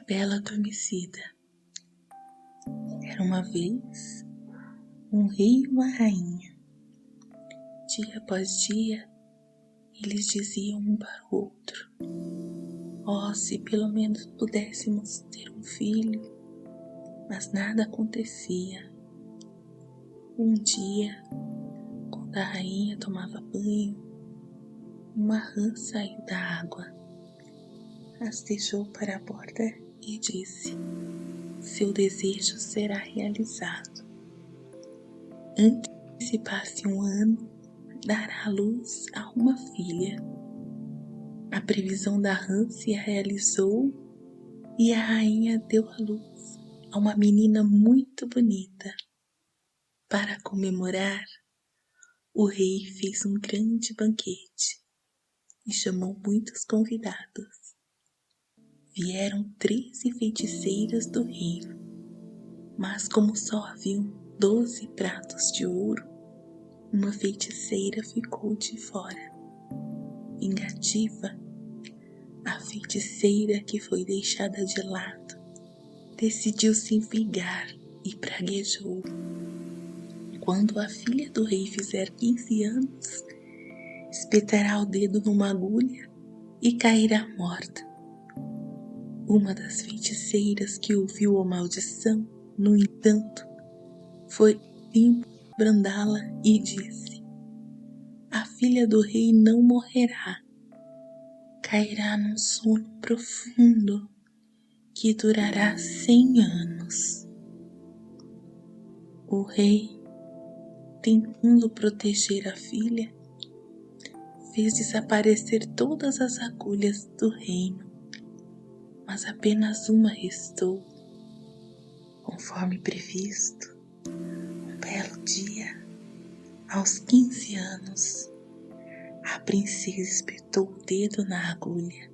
Bela Adormecida. Era uma vez um rei e uma rainha. Dia após dia, eles diziam um para o outro: "Oh, se pelo menos pudéssemos ter um filho", mas nada acontecia. Um dia, quando a rainha tomava banho, uma rã saiu da água, rastejou para a borda e disse: "Seu desejo será realizado. Antes que se passe um ano, dará à luz a uma filha." A previsão da rã se realizou e a rainha deu à luz a uma menina muito bonita. Para comemorar, o rei fez um grande banquete e chamou muitos convidados. Vieram 13 feiticeiras do reino, mas como só haviam 12 pratos de ouro, uma feiticeira ficou de fora. Vingativa, a feiticeira que foi deixada de lado decidiu se vingar e praguejou: "Quando a filha do rei fizer 15 anos, espetará o dedo numa agulha e cairá morta." Uma das feiticeiras que ouviu a maldição, no entanto, foi brandá-la e disse: "A filha do rei não morrerá. Cairá num sono profundo que durará 100 anos." O rei, tentando proteger a filha, fez desaparecer todas as agulhas do reino, mas apenas uma restou. Conforme previsto, um belo dia, aos 15 anos, a princesa espetou o dedo na agulha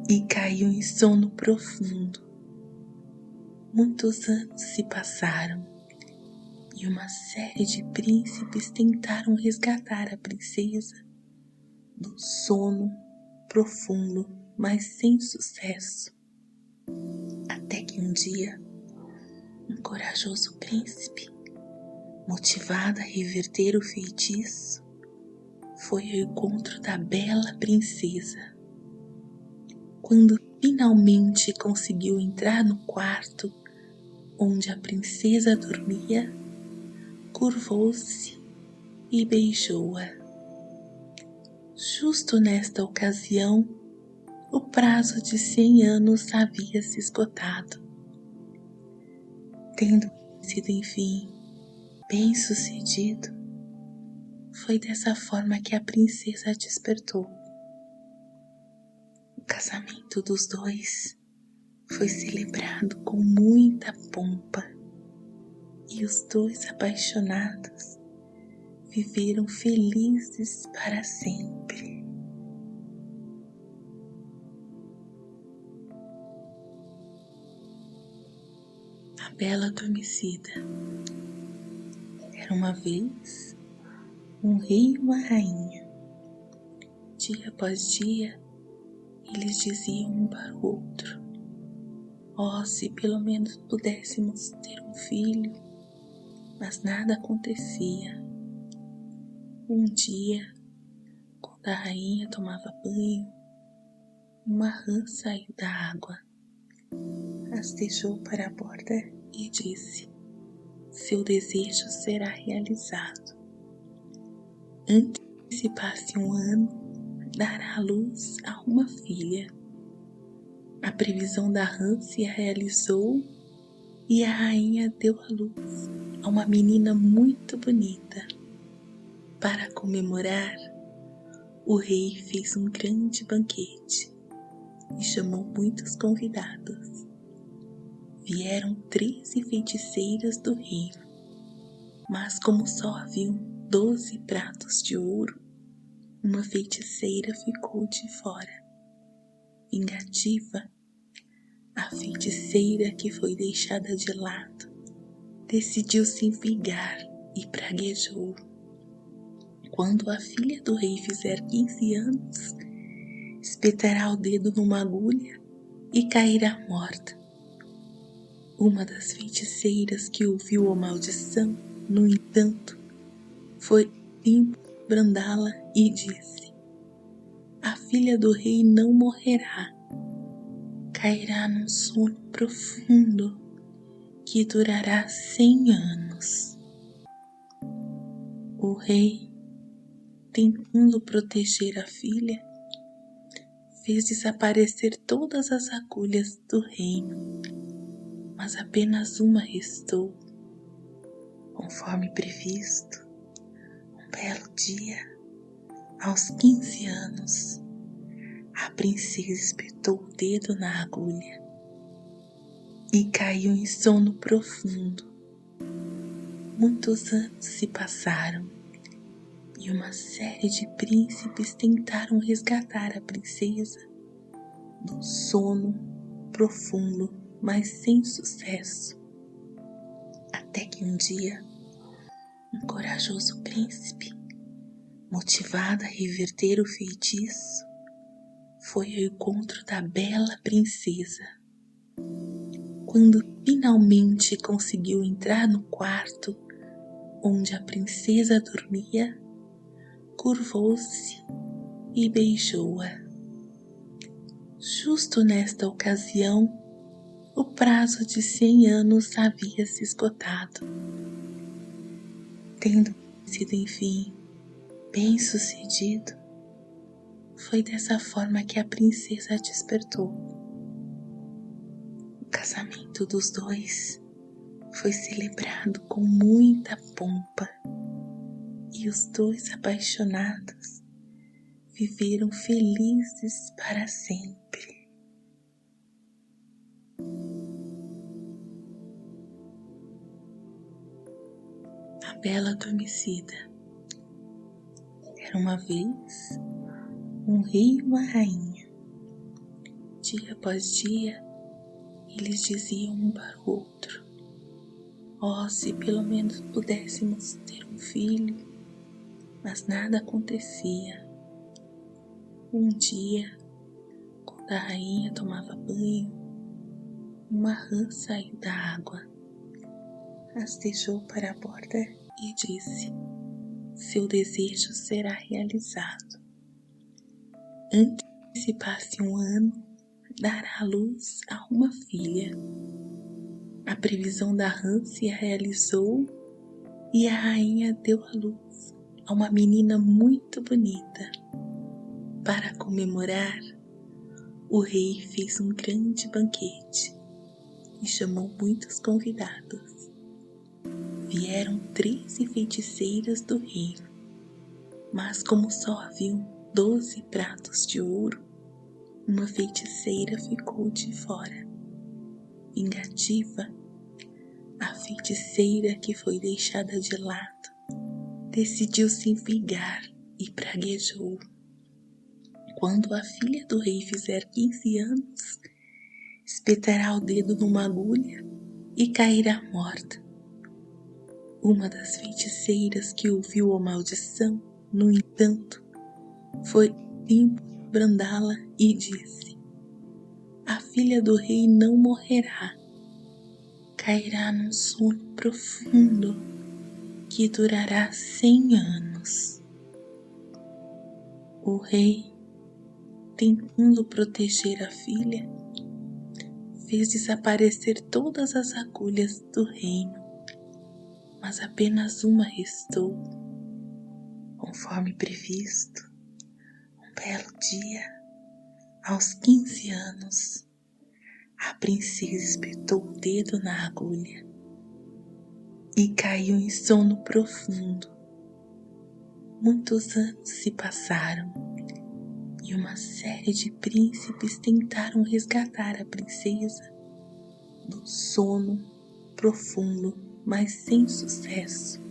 e caiu em sono profundo. Muitos anos se passaram e uma série de príncipes tentaram resgatar a princesa do sono profundo, mas sem sucesso. Até que um dia, um corajoso príncipe, motivado a reverter o feitiço, foi ao encontro da bela princesa. Quando finalmente conseguiu entrar no quarto onde a princesa dormia, curvou-se e beijou-a. Justo nesta ocasião, o prazo de 100 anos havia se esgotado. Tendo sido, enfim, bem-sucedido, foi dessa forma que a princesa despertou. O casamento dos dois foi celebrado com muita pompa e os dois apaixonados viveram felizes para sempre. A Bela Adormecida. Era uma vez um rei e uma rainha. Dia após dia, eles diziam um para o outro: "Oh, se pelo menos pudéssemos ter um filho", mas nada acontecia. Um dia, quando a rainha tomava banho, uma rã saiu da água, rastejou para a borda e disse: "Seu desejo será realizado. Antes que se passe um ano, dará à luz a uma filha." A previsão da rã se realizou e a rainha deu à luz a uma menina muito bonita. Para comemorar, o rei fez um grande banquete e chamou muitos convidados. Vieram 13 feiticeiras do reino, mas como só haviam 12 pratos de ouro, uma feiticeira ficou de fora. Vingativa, a feiticeira que foi deixada de lado decidiu se vingar e praguejou: "Quando a filha do rei fizer 15 anos, espetará o dedo numa agulha e cairá morta. Uma das feiticeiras que ouviu a maldição, no entanto, foi brandá-la e disse: a filha do rei não morrerá, cairá num sono profundo que durará 100 anos. O rei, tentando proteger a filha, fez desaparecer todas as agulhas do reino, mas apenas uma restou. Conforme previsto, um belo dia, aos 15 anos, a princesa espetou o dedo na agulha e caiu em sono profundo. Muitos anos se passaram e uma série de príncipes tentaram resgatar a princesa do sono profundo, mas sem sucesso. Até que um dia, um corajoso príncipe, motivado a reverter o feitiço, foi ao encontro da bela princesa. Quando finalmente conseguiu entrar no quarto onde a princesa dormia, curvou-se e beijou-a. Justo nesta ocasião, o prazo de 100 anos havia se esgotado. Tendo sido, enfim, bem-sucedido, foi dessa forma que a princesa despertou. O casamento dos dois foi celebrado com muita pompa e os dois apaixonados viveram felizes para sempre. A Bela Adormecida. Era uma vez um rei e uma rainha. Dia após dia, eles diziam um para o outro: oh, se pelo menos pudéssemos ter um filho. Mas nada acontecia. Um dia, quando a rainha tomava banho, uma rã saiu da água, as deixou para a borda e disse: seu desejo será realizado. Antes que se passe um ano, dará à luz a uma filha. A previsão da rã se realizou e a rainha deu à luz a uma menina muito bonita. Para comemorar, o rei fez um grande banquete e chamou muitos convidados. Vieram 13 feiticeiras do reino, mas como só haviam 12 pratos de ouro, uma feiticeira ficou de fora. Vingativa, a feiticeira que foi deixada de lado decidiu se vingar e praguejou: quando a filha do rei fizer 15 anos, espetará o dedo numa agulha e cairá morta. Uma das feiticeiras que ouviu a maldição, no entanto, foi brandá-la e disse: a filha do rei não morrerá, cairá num sono profundo que durará 100 anos. O rei, tentando proteger a filha, fez desaparecer todas as agulhas do reino, mas apenas uma restou. Conforme previsto, um belo dia, aos 15 anos, a princesa espetou o dedo na agulha e caiu em sono profundo. Muitos anos se passaram e uma série de príncipes tentaram resgatar a princesa do sono profundo, mas sem sucesso.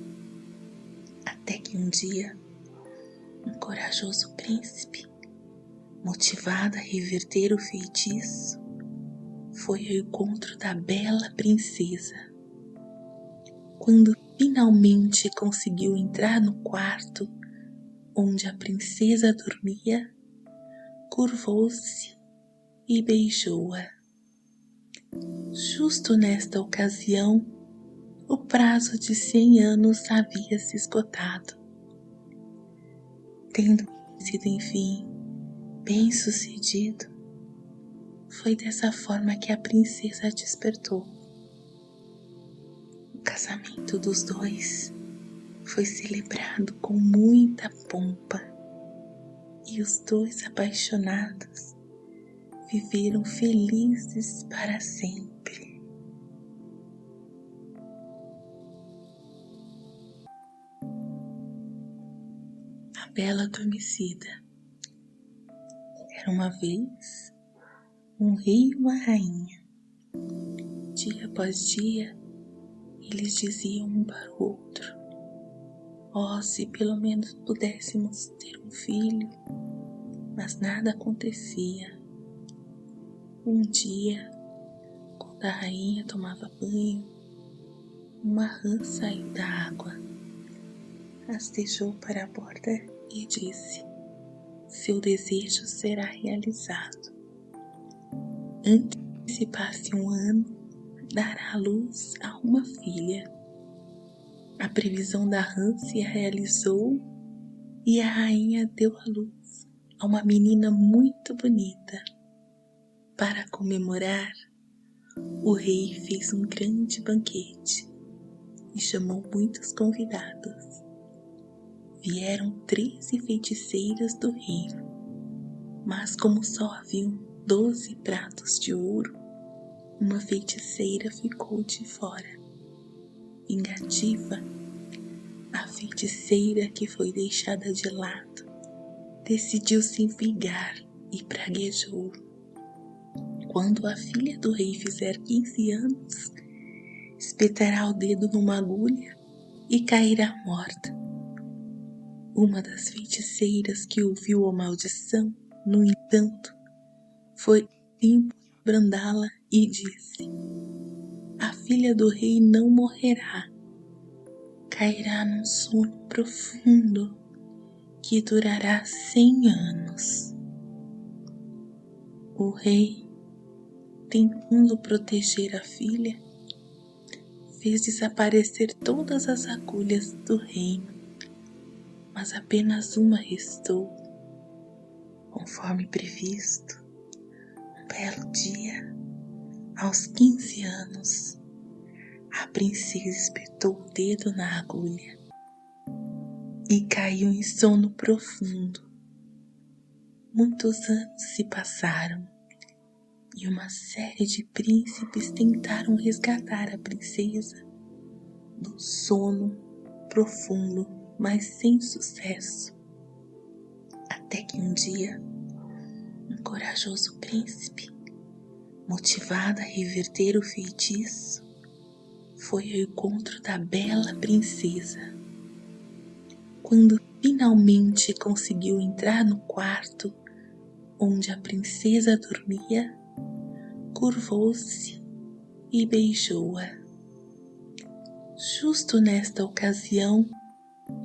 Até que um dia, um corajoso príncipe, motivado a reverter o feitiço, foi ao encontro da bela princesa. Quando finalmente conseguiu entrar no quarto onde a princesa dormia, curvou-se e beijou-a. Justo nesta ocasião, o prazo de 100 anos havia se esgotado. Tendo sido, enfim, bem-sucedido, foi dessa forma que a princesa despertou. O casamento dos dois foi celebrado com muita pompa e os dois apaixonados viveram felizes para sempre. A Bela Adormecida. Era uma vez um rei e uma rainha. Dia após dia, eles diziam um para o outro: "Oh, se pelo menos pudéssemos ter um filho", mas nada acontecia. Um dia, quando a rainha tomava banho, uma rã saiu da água, rastejou para a borda e disse: "Seu desejo será realizado. Antes que se passe um ano, dará à luz a uma filha." A previsão da rã se realizou e a rainha deu à luz a uma menina muito bonita. Para comemorar, o rei fez um grande banquete e chamou muitos convidados. Vieram 13 feiticeiras do reino, mas como só haviam 12 pratos de ouro, uma feiticeira ficou de fora. Vingativa, a feiticeira que foi deixada de lado decidiu se vingar e praguejou: "Quando a filha do rei fizer 15 anos, espetará o dedo numa agulha e cairá morta." Uma das feiticeiras que ouviu a maldição, no entanto, foi tempo de brandá-la e disse: "A filha do rei não morrerá. Cairá num sono profundo que durará 100 anos." O rei, tentando proteger a filha, fez desaparecer todas as agulhas do reino, mas apenas uma restou. Conforme previsto, um belo dia, aos 15 anos, a princesa espetou o dedo na agulha e caiu em sono profundo. Muitos anos se passaram e uma série de príncipes tentaram resgatar a princesa do sono profundo, mas sem sucesso. Até que um dia, um corajoso príncipe, motivado a reverter o feitiço, foi ao encontro da bela princesa. Quando finalmente conseguiu entrar no quarto onde a princesa dormia, curvou-se e beijou-a. Justo nesta ocasião,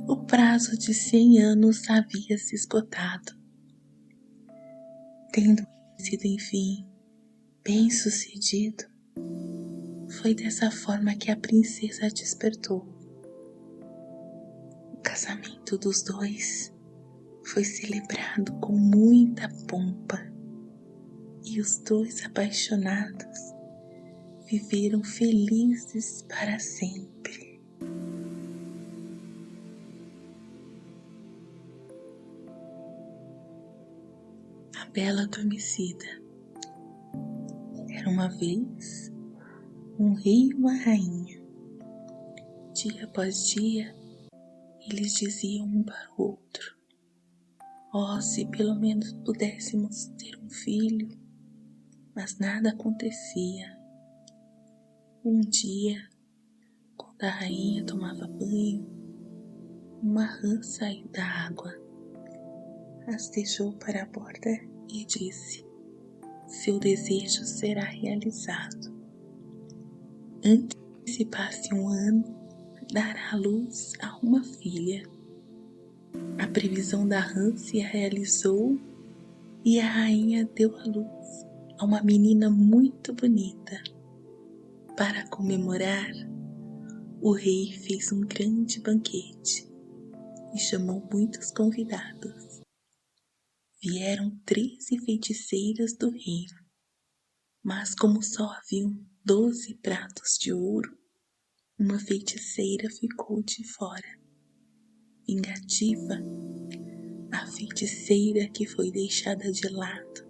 o prazo de 100 anos havia se esgotado. Tendo sido, enfim, bem-sucedido, foi dessa forma que a princesa despertou. O casamento dos dois foi celebrado com muita pompa e os dois apaixonados viveram felizes para sempre. A Bela Adormecida. Era uma vez um rei e uma rainha. Dia após dia, eles diziam um para o outro: "Oh, se pelo menos pudéssemos ter um filho", mas nada acontecia. Um dia, quando a rainha tomava banho, uma rã saiu da água, rastejou para a borda e disse: "Seu desejo será realizado. Antes que se passe um ano, dará à luz a uma filha." A previsão da rã se realizou e a rainha deu à luz a uma menina muito bonita. Para comemorar, o rei fez um grande banquete e chamou muitos convidados. Vieram 13 feiticeiras do reino, mas como só haviam 12 pratos de ouro, uma feiticeira ficou de fora. Vingativa, a feiticeira que foi deixada de lado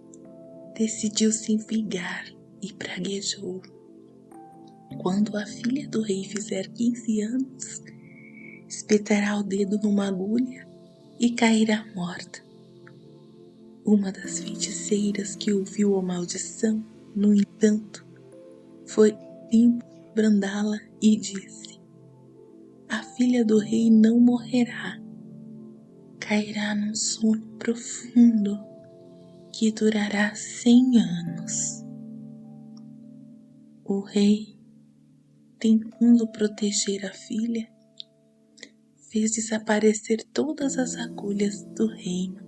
decidiu se vingar e praguejou: quando a filha do rei fizer 15 anos, espetará o dedo numa agulha e cairá morta. Uma das feiticeiras que ouviu a maldição, no entanto, foi brandá-la e disse: a filha do rei não morrerá, cairá num sono profundo que durará 100 anos. O rei, tentando proteger a filha, fez desaparecer todas as agulhas do reino,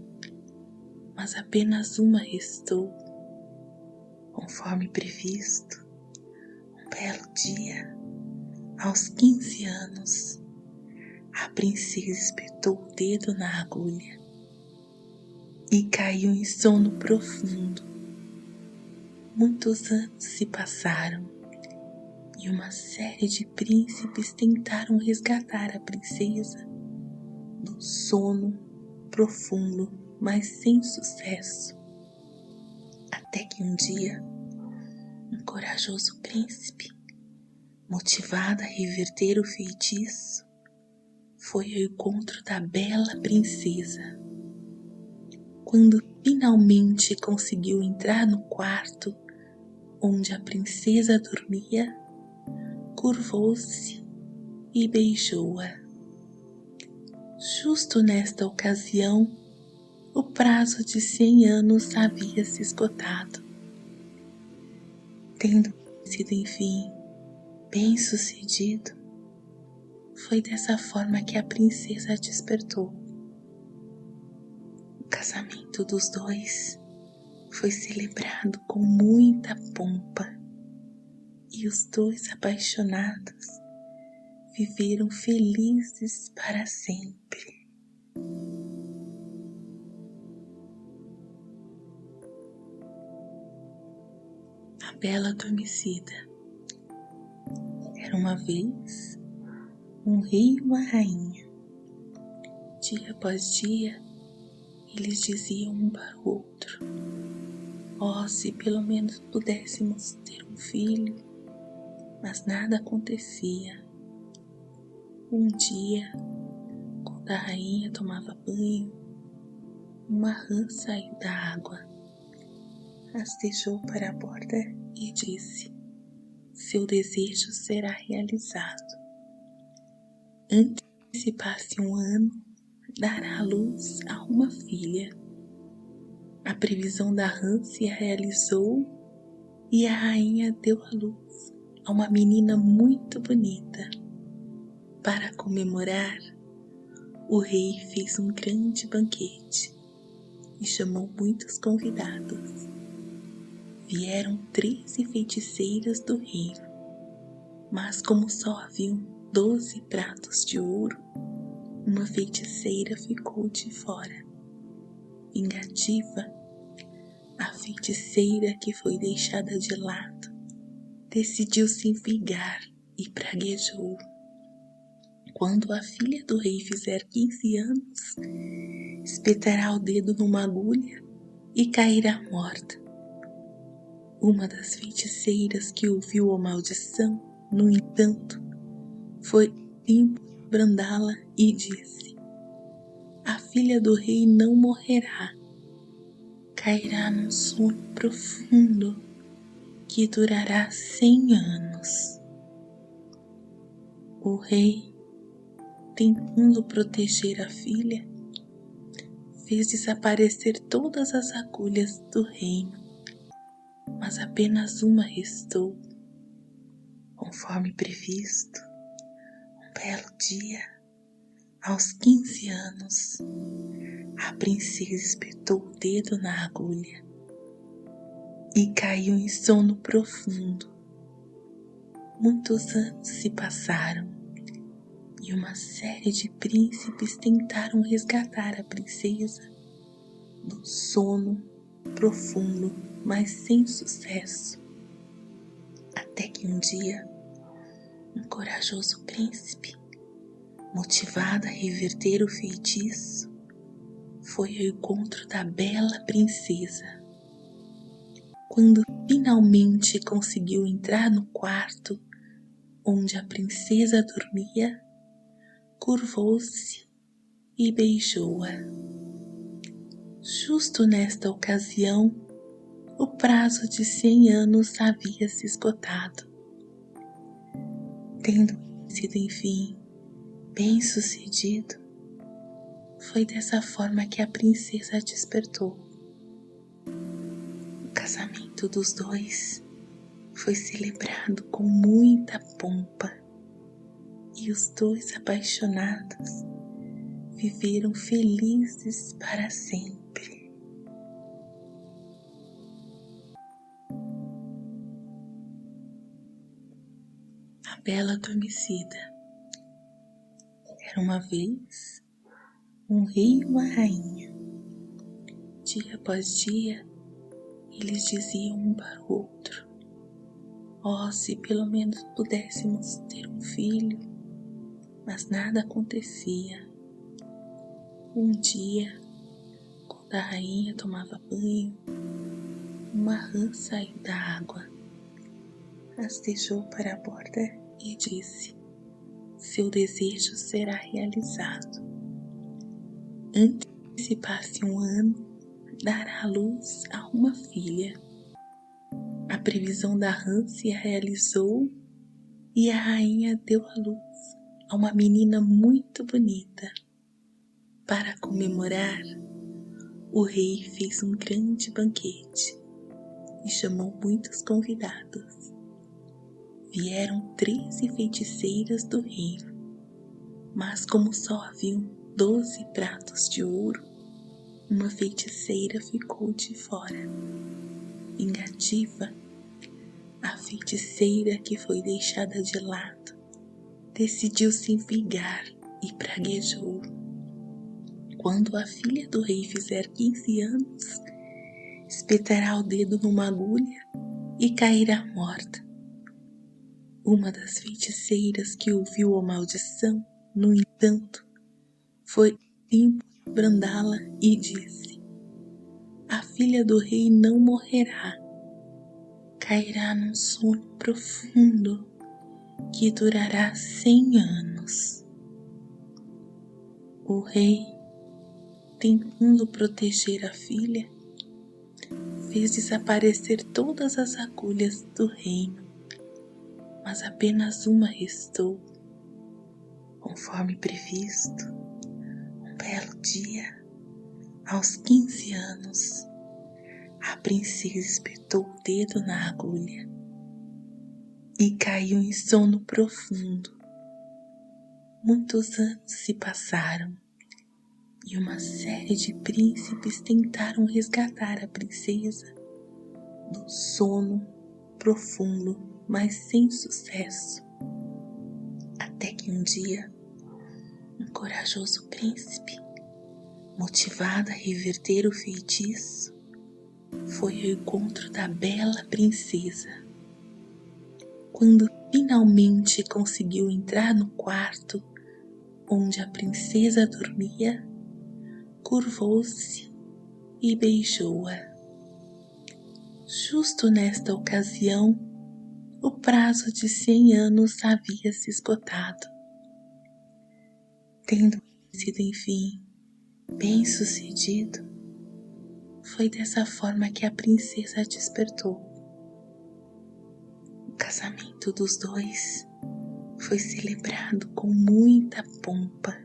mas apenas uma restou. Conforme previsto, um belo dia, aos 15 anos, a princesa espetou o dedo na agulha e caiu em sono profundo. Muitos anos se passaram e uma série de príncipes tentaram resgatar a princesa do sono profundo, mas sem sucesso. Até que um dia, um corajoso príncipe, motivado a reverter o feitiço, foi ao encontro da bela princesa. Quando finalmente conseguiu entrar no quarto onde a princesa dormia, curvou-se e beijou-a. Justo nesta ocasião, o prazo de 100 anos havia se esgotado. Tendo sido, enfim, bem-sucedido, foi dessa forma que a princesa despertou. O casamento dos dois foi celebrado com muita pompa e os dois apaixonados viveram felizes para sempre. A Bela Adormecida. Era uma vez um rei e uma rainha. Dia após dia, eles diziam um para o outro: oh, se pelo menos pudéssemos ter um filho. Mas nada acontecia. Um dia, quando a rainha tomava banho, uma rã saiu da água, rastejou para a borda e disse: seu desejo será realizado. Antes que se passe um ano, dará à luz a uma filha. A previsão da rã se realizou e a rainha deu à luz a uma menina muito bonita. Para comemorar, o rei fez um grande banquete e chamou muitos convidados. Vieram 13 feiticeiras do reino, mas como só haviam 12 pratos de ouro, uma feiticeira ficou de fora. Vingativa, a feiticeira que foi deixada de lado decidiu se vingar e praguejou: quando a filha do rei fizer 15 anos, espetará o dedo numa agulha e cairá morta. Uma das feiticeiras que ouviu a maldição, no entanto, foi brandá-la e disse: a filha do rei não morrerá, cairá num sono profundo que durará 100 anos. O rei, tentando proteger a filha, fez desaparecer todas as agulhas do reino, mas apenas uma restou. Conforme previsto, um belo dia, aos 15 anos, a princesa espetou o dedo na agulha e caiu em sono profundo. Muitos anos se passaram e uma série de príncipes tentaram resgatar a princesa do sono profundo, mas sem sucesso. Até que um dia, um corajoso príncipe, motivado a reverter o feitiço, foi ao encontro da bela princesa. Quando finalmente conseguiu entrar no quarto onde a princesa dormia, curvou-se e beijou-a. Justo nesta ocasião, o prazo de 100 anos havia se esgotado. Tendo sido, enfim, bem-sucedido, foi dessa forma que a princesa despertou. O casamento dos dois foi celebrado com muita pompa e os dois apaixonados viveram felizes para sempre. A Bela Adormecida. Era uma vez um rei e uma rainha. Dia após dia, eles diziam um para o outro: "Oh, se pelo menos pudéssemos ter um filho", mas nada acontecia. Um dia, quando a rainha tomava banho, uma rã saiu da água, rastejou para a borda e disse: "Seu desejo será realizado. Antes que se passe um ano, dará à luz a uma filha." A previsão da rã se realizou e a rainha deu à luz a uma menina muito bonita. Para comemorar, o rei fez um grande banquete e chamou muitos convidados. Vieram 13 feiticeiras do reino, mas como só haviam 12 pratos de ouro, uma feiticeira ficou de fora. Vingativa, a feiticeira que foi deixada de lado decidiu se vingar e praguejou: "Quando a filha do rei fizer 15 anos, espetará o dedo numa agulha e cairá morta." Uma das feiticeiras que ouviu a maldição, no entanto, foi tempo de brandá-la e disse: "A filha do rei não morrerá. Cairá num sono profundo que durará 100 anos." O rei, tentando proteger a filha, fez desaparecer todas as agulhas do reino, mas apenas uma restou. Conforme previsto, um belo dia, aos 15 anos, a princesa espetou o dedo na agulha e caiu em sono profundo. Muitos anos se passaram e uma série de príncipes tentaram resgatar a princesa do sono profundo, mas sem sucesso. Até que um dia, um corajoso príncipe, motivado a reverter o feitiço, foi ao encontro da bela princesa. Quando finalmente conseguiu entrar no quarto onde a princesa dormia, curvou-se e beijou-a. Justo nesta ocasião, o prazo de 100 anos havia se esgotado. Tendo sido, enfim, bem-sucedido, foi dessa forma que a princesa despertou. O casamento dos dois foi celebrado com muita pompa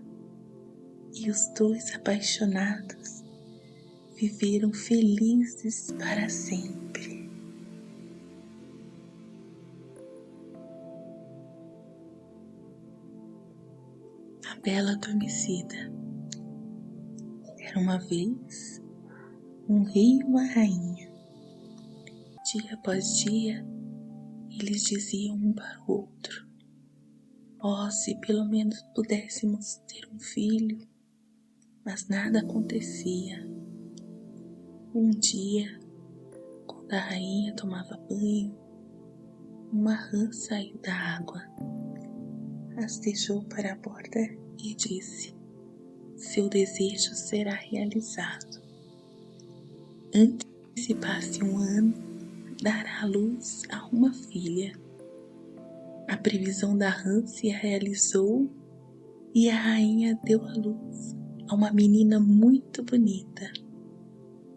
e os dois apaixonados viveram felizes para sempre. A Bela Adormecida. Era uma vez um rei e uma rainha. Dia após dia, eles diziam um para o outro: "Oh, se pelo menos pudéssemos ter um filho", mas nada acontecia. Um dia, quando a rainha tomava banho, uma rã saiu da água, as deixou para a borda e disse: "Seu desejo será realizado. Antes que se passe um ano, dará à luz a uma filha." A previsão da rã se realizou e a rainha deu à luz a uma menina muito bonita.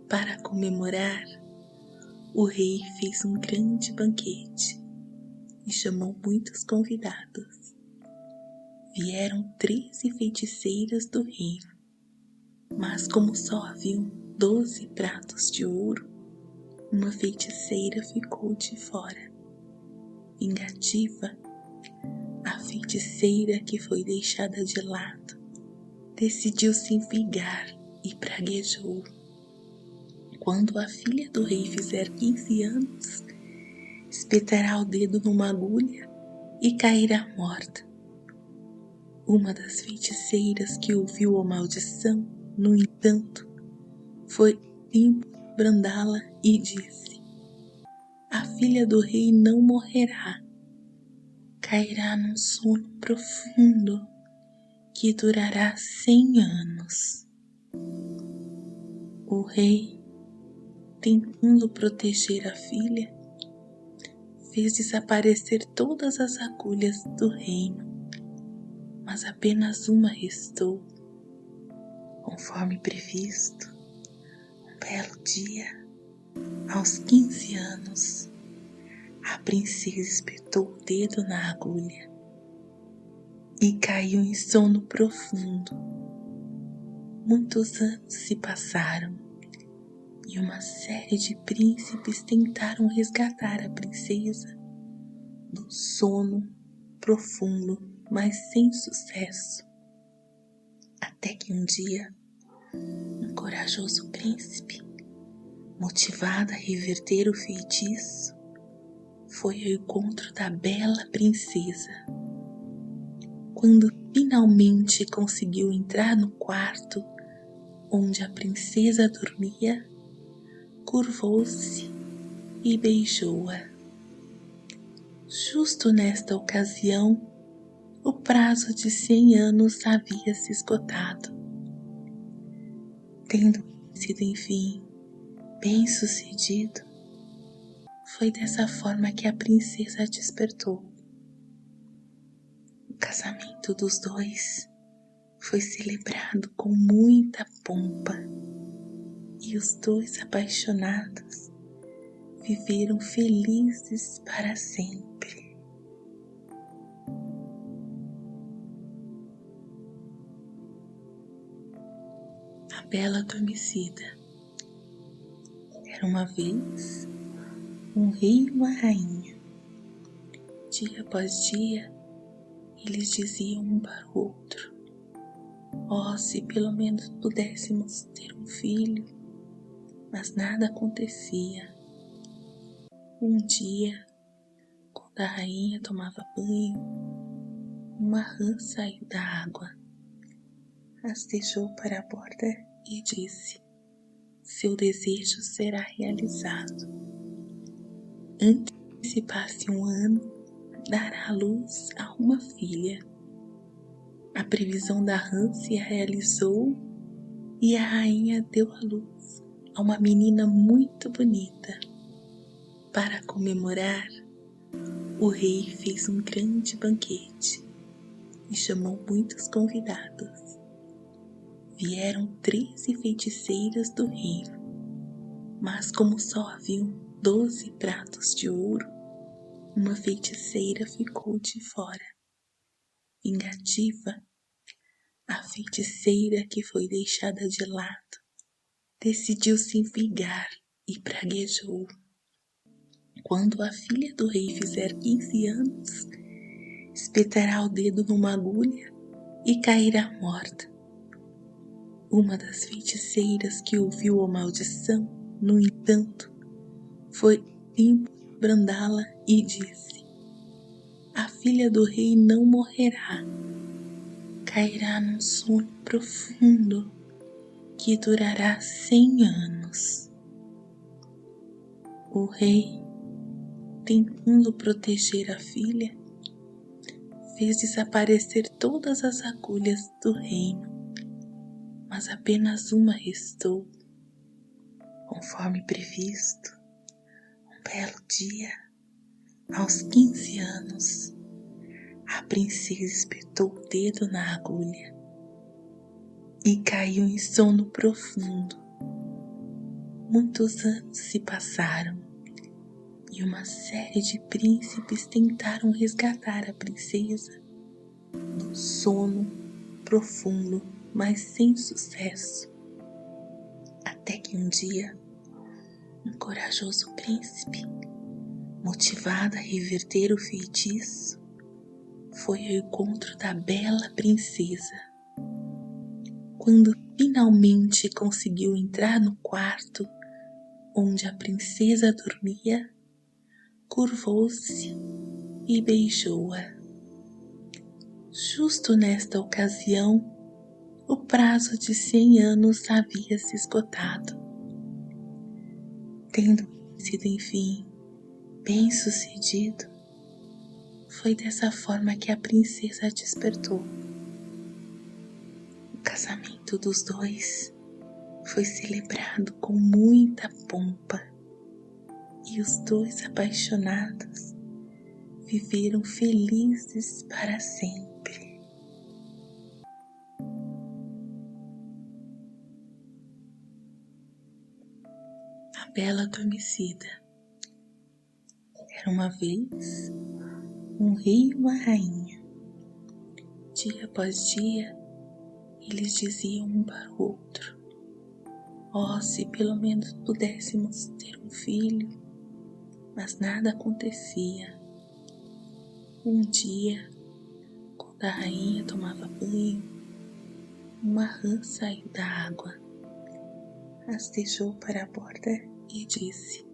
Para comemorar, o rei fez um grande banquete e chamou muitos convidados. Vieram 13 feiticeiras do reino, mas como só haviam 12 pratos de ouro, uma feiticeira ficou de fora. Vingativa, a feiticeira que foi deixada de lado decidiu se vingar e praguejou: "Quando a filha do rei fizer 15 anos, espetará o dedo numa agulha e cairá morta." Uma das feiticeiras que ouviu a maldição, no entanto, foi brandá-la e disse: "A filha do rei não morrerá, cairá num sono profundo que durará 100 anos." O rei, tentando proteger a filha, fez desaparecer todas as agulhas do reino, mas apenas uma restou. Conforme previsto, um belo dia, aos 15 anos, a princesa espetou o dedo na agulha e caiu em sono profundo. Muitos anos se passaram e uma série de príncipes tentaram resgatar a princesa do sono profundo, mas sem sucesso. Até que um dia, um corajoso príncipe, motivado a reverter o feitiço, foi ao encontro da bela princesa. Quando finalmente conseguiu entrar no quarto onde a princesa dormia, curvou-se e beijou-a. Justo nesta ocasião, o prazo de 100 anos havia se esgotado. Tendo sido, enfim, bem-sucedido, foi dessa forma que a princesa despertou. O casamento dos dois foi celebrado com muita pompa e os dois apaixonados viveram felizes para sempre. A Bela Adormecida. Era uma vez um rei e uma rainha. Dia após dia, eles diziam um para o outro: "Oh, se pelo menos pudéssemos ter um filho", mas nada acontecia. Um dia, quando a rainha tomava banho, uma rã saiu da água, as deixou para a borda e disse: "Seu desejo será realizado. Antes que se passe um ano, dará à luz a uma filha." A previsão da rã se realizou e a rainha deu à luz a uma menina muito bonita. Para comemorar, o rei fez um grande banquete e chamou muitos convidados. Vieram 13 feiticeiras do reino, mas como só haviam 12 pratos de ouro, uma feiticeira ficou de fora. Vingativa, a feiticeira que foi deixada de lado decidiu se vingar e praguejou: "Quando a filha do rei fizer 15 anos, espetará o dedo numa agulha e cairá morta." Uma das feiticeiras que ouviu a maldição, no entanto, foi tempo brandá-la e disse: a filha do rei não morrerá, cairá num sono profundo que durará 100 anos. O rei, tentando proteger a filha, fez desaparecer todas as agulhas do reino, mas apenas uma restou. Conforme previsto, um belo dia, aos 15 anos, a princesa espetou o dedo na agulha e caiu em sono profundo. Muitos anos se passaram e uma série de príncipes tentaram resgatar a princesa do sono profundo, mas sem sucesso. Até que um dia, um corajoso príncipe, motivado a reverter o feitiço, foi ao encontro da bela princesa. Quando finalmente conseguiu entrar no quarto onde a princesa dormia, curvou-se e beijou-a. Justo nesta ocasião, o prazo de 100 anos havia se esgotado. Tendo sido, enfim, bem-sucedido, foi dessa forma que a princesa despertou. O casamento dos dois foi celebrado com muita pompa e os dois apaixonados viveram felizes para sempre. A Bela Adormecida. Era uma vez um rei e uma rainha. Dia após dia, eles diziam um para o outro: oh, se pelo menos pudéssemos ter um filho. Mas nada acontecia. Um dia, quando a rainha tomava banho, uma rã saiu da água, rastejou para a borda e disse: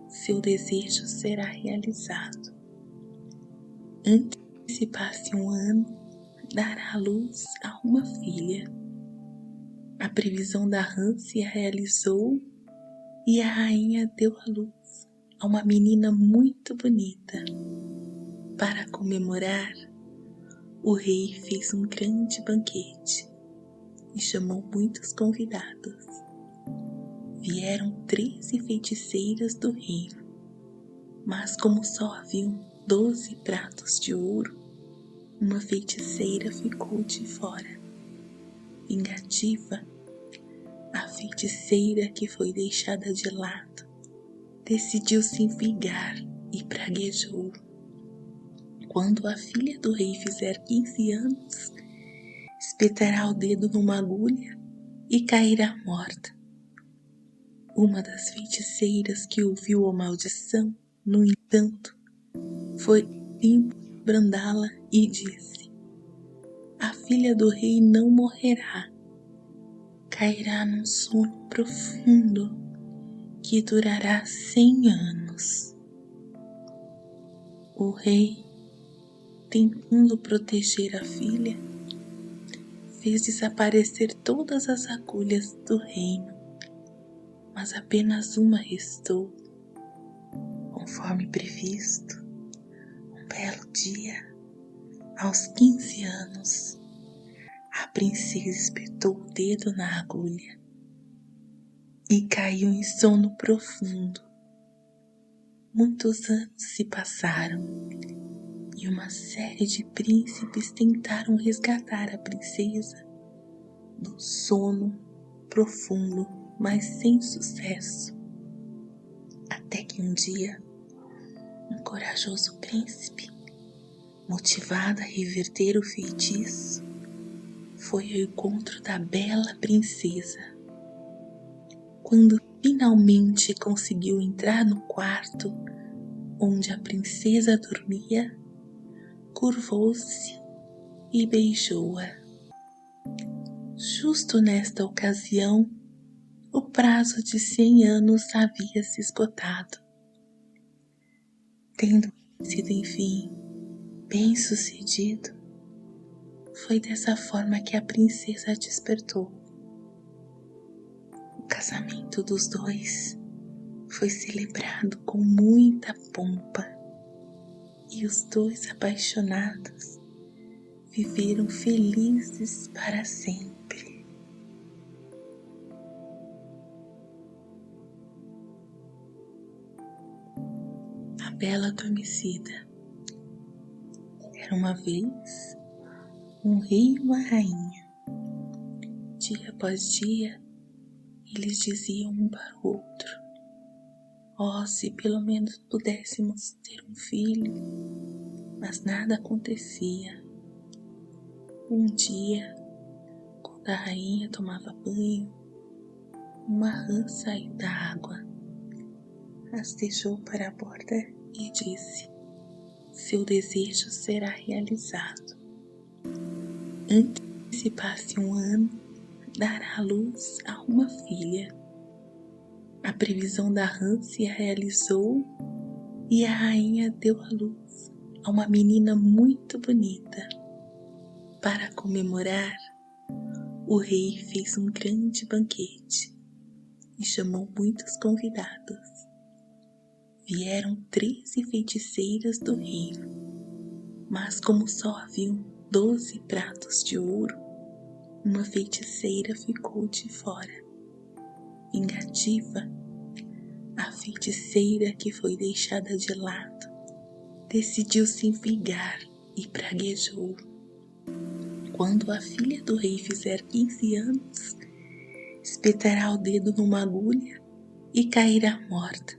seu desejo será realizado. Antes que se passe um ano, dará à luz a uma filha. A previsão da rã se realizou e a rainha deu à luz a uma menina muito bonita. Para comemorar, o rei fez um grande banquete e chamou muitos convidados. Vieram 13 feiticeiras do reino, mas como só haviam 12 pratos de ouro, uma feiticeira ficou de fora. Vingativa, a feiticeira que foi deixada de lado decidiu se vingar e praguejou: quando a filha do rei fizer 15 anos, espetará o dedo numa agulha e cairá morta. Uma das feiticeiras que ouviu a maldição, no entanto, foi tempo brandá-la e disse: a filha do rei não morrerá, cairá num sono profundo que durará 100 anos. O rei, tentando proteger a filha, fez desaparecer todas as agulhas do reino, mas apenas uma restou. Conforme previsto, um belo dia, aos 15 anos, a princesa espetou o dedo na agulha e caiu em sono profundo. Muitos anos se passaram e uma série de príncipes tentaram resgatar a princesa do sono profundo, mas sem sucesso. Até que um dia, um corajoso príncipe, motivado a reverter o feitiço, foi ao encontro da bela princesa. Quando finalmente conseguiu entrar no quarto onde a princesa dormia, curvou-se e beijou-a. Justo nesta ocasião, o prazo de 100 anos havia se esgotado. Tendo sido, enfim, bem-sucedido, foi dessa forma que a princesa despertou. O casamento dos dois foi celebrado com muita pompa e os dois apaixonados viveram felizes para sempre. A Bela Adormecida. Era uma vez um rei e uma rainha. Dia após dia, eles diziam um para o outro: "Oh, se pelo menos pudéssemos ter um filho", mas nada acontecia. Um dia, quando a rainha tomava banho, uma rã saiu da água, rastejou para a borda e disse: "Seu desejo será realizado. Antes que se passe um ano, dará à luz a uma filha." A previsão da rã se realizou e a rainha deu à luz a uma menina muito bonita. Para comemorar, o rei fez um grande banquete e chamou muitos convidados. Vieram 13 feiticeiras do reino, mas como só haviam 12 pratos de ouro, uma feiticeira ficou de fora. Vingativa, a feiticeira que foi deixada de lado decidiu se vingar e praguejou: "Quando a filha do rei fizer 15 anos, espetará o dedo numa agulha e cairá morta."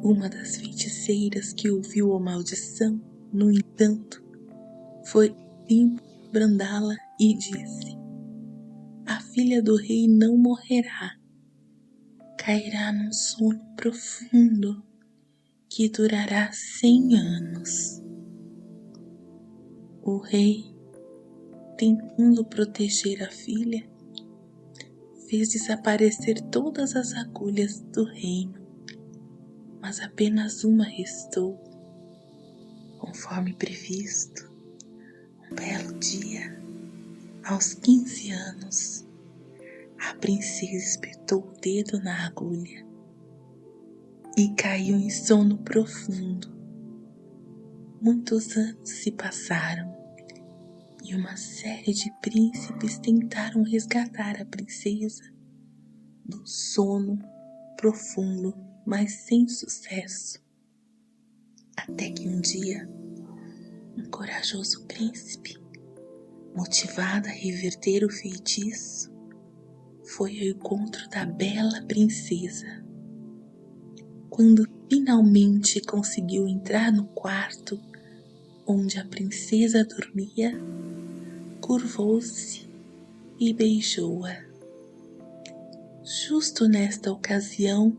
Uma das feiticeiras que ouviu a maldição, no entanto, foi brandá-la e disse: "A filha do rei não morrerá, cairá num sono profundo que durará 100 anos." O rei, tentando proteger a filha, fez desaparecer todas as agulhas do reino, mas apenas uma restou. Conforme previsto, um belo dia, aos 15 anos, a princesa espetou o dedo na agulha e caiu em sono profundo. Muitos anos se passaram e uma série de príncipes tentaram resgatar a princesa do sono profundo, mas sem sucesso. Até que um dia, um corajoso príncipe, motivado a reverter o feitiço, foi ao encontro da bela princesa. Quando finalmente conseguiu entrar no quarto onde a princesa dormia, curvou-se e beijou-a. Justo nesta ocasião,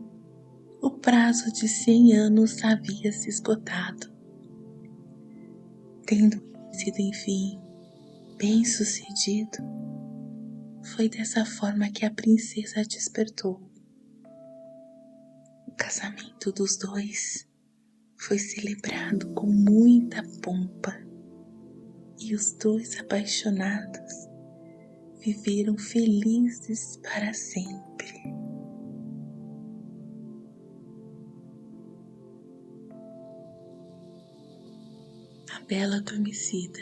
o prazo de 100 anos havia se esgotado. Tendo sido, enfim, bem-sucedido, foi dessa forma que a princesa despertou. O casamento dos dois foi celebrado com muita pompa e os dois apaixonados viveram felizes para sempre. A Bela Adormecida.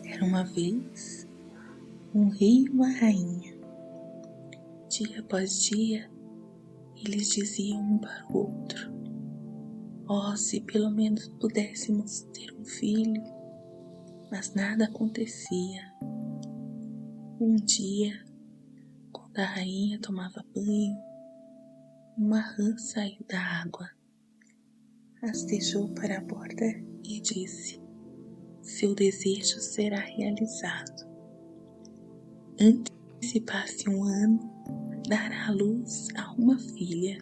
Era uma vez um rei e uma rainha. Dia após dia, eles diziam um para o outro: "Oh, se pelo menos pudéssemos ter um filho", mas nada acontecia. Um dia, quando a rainha tomava banho, uma rã saiu da água, rastejou para a borda e disse: "Seu desejo será realizado. Antes que se passe um ano, dará à luz a uma filha."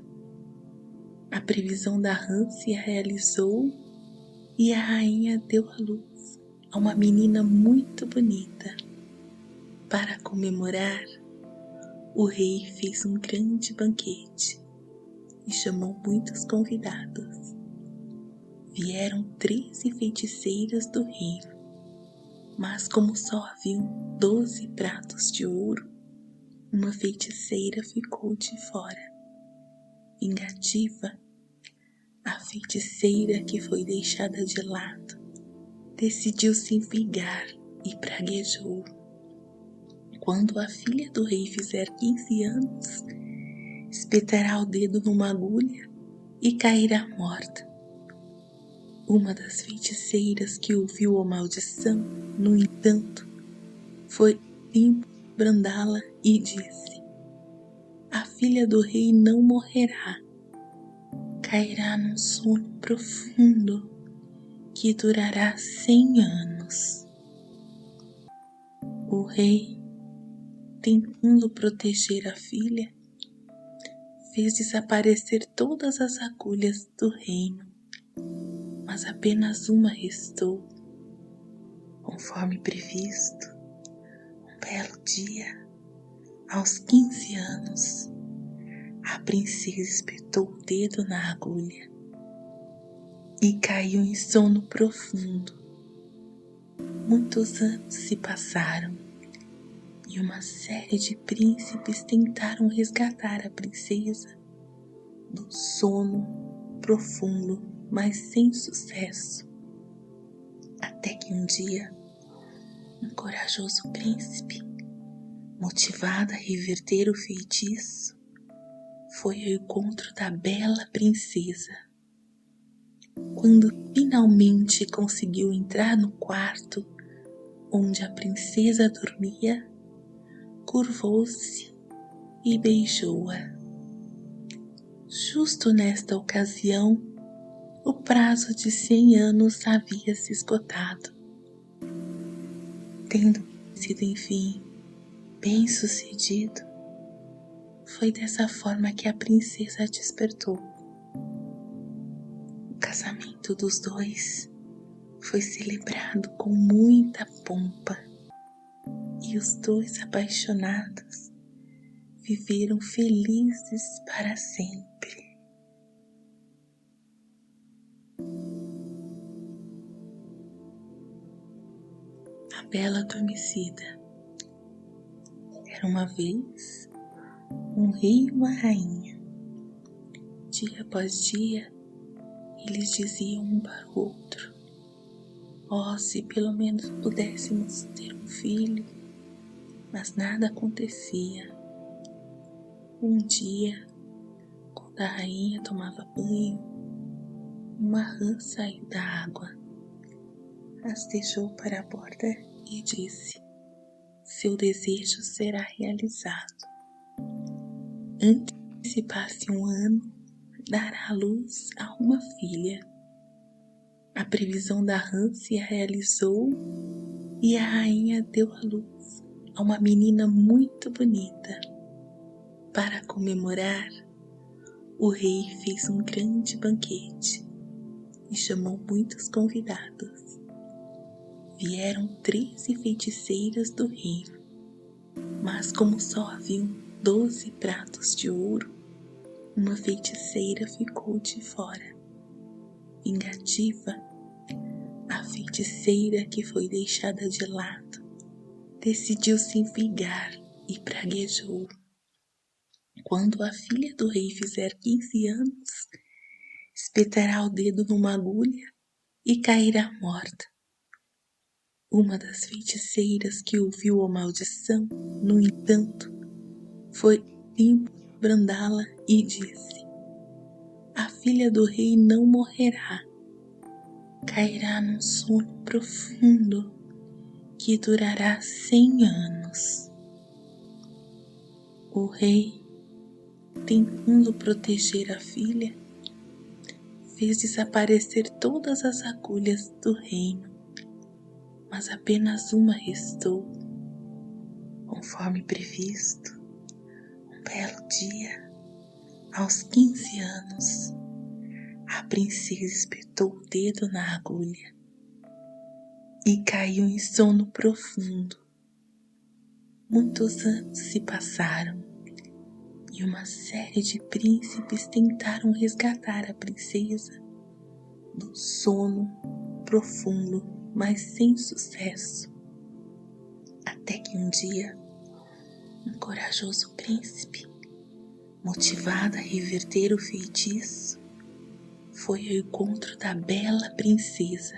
A previsão da rã se realizou e a rainha deu à luz a uma menina muito bonita. Para comemorar, o rei fez um grande banquete e e chamou muitos convidados. Vieram 13 feiticeiras do reino, mas como só haviam 12 pratos de ouro, uma feiticeira ficou de fora. Vingativa, a feiticeira que foi deixada de lado decidiu se vingar e praguejou: quando a filha do rei fizer 15 anos, espetará o dedo numa agulha e cairá morta. Uma das feiticeiras que ouviu a maldição, no entanto, foi brandá-la e disse: a filha do rei não morrerá, cairá num sono profundo que durará 100 anos. O rei, tentando proteger a filha, fez desaparecer todas as agulhas do reino, mas apenas uma restou. Conforme previsto, um belo dia, aos 15 anos, a princesa espetou o dedo na agulha e caiu em sono profundo. Muitos anos se passaram e uma série de príncipes tentaram resgatar a princesa do sono profundo, mas sem sucesso. Até que um dia, um corajoso príncipe, motivado a reverter o feitiço, foi ao encontro da bela princesa. Quando finalmente conseguiu entrar no quarto onde a princesa dormia, curvou-se e beijou-a. Justo nesta ocasião, o prazo de 100 anos havia se esgotado. Tendo sido, enfim, bem-sucedido, foi dessa forma que a princesa despertou. O casamento dos dois foi celebrado com muita pompa e os dois apaixonados viveram felizes para sempre. A Bela Adormecida. Era uma vez um rei e uma rainha. Dia após dia, eles diziam um para o outro: oh, se pelo menos pudéssemos ter um filho. Mas nada acontecia. Um dia, quando a rainha tomava banho, uma rã saiu da água, rastejou para a borda e disse: seu desejo será realizado. Antes que se passe um ano, dará à luz a uma filha. A previsão da rã se realizou e a rainha deu à luz a uma menina muito bonita. Para comemorar, o rei fez um grande banquete e chamou muitos convidados. Vieram 13 feiticeiras do reino, mas como só haviam 12 pratos de ouro, uma feiticeira ficou de fora. Vingativa, a feiticeira que foi deixada de lado decidiu se vingar e praguejou: quando a filha do rei fizer 15 anos, espetará o dedo numa agulha e cairá morta. Uma das feiticeiras que ouviu a maldição, no entanto, foi brandá-la e disse: a filha do rei não morrerá, cairá num sono profundo que durará 100 anos. O rei, tentando proteger a filha, fez desaparecer todas as agulhas do reino, mas apenas uma restou. Conforme previsto, um belo dia, aos 15 anos, a princesa espetou o dedo na agulha e caiu em sono profundo. Muitos anos se passaram e e uma série de príncipes tentaram resgatar a princesa do sono profundo, mas sem sucesso. Até que um dia, um corajoso príncipe, motivado a reverter o feitiço, foi ao encontro da bela princesa.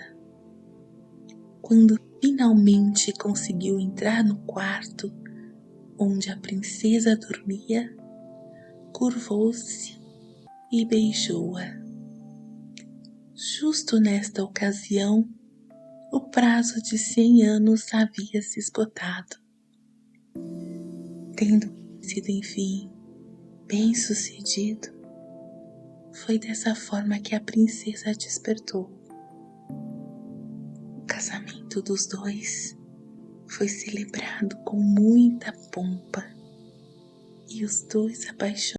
Quando finalmente conseguiu entrar no quarto onde a princesa dormia, curvou-se e beijou-a. Justo nesta ocasião, o prazo de 100 anos havia se esgotado. Tendo sido, enfim, bem-sucedido, foi dessa forma que a princesa despertou. O casamento dos dois foi celebrado com muita pompa e os dois apaixonados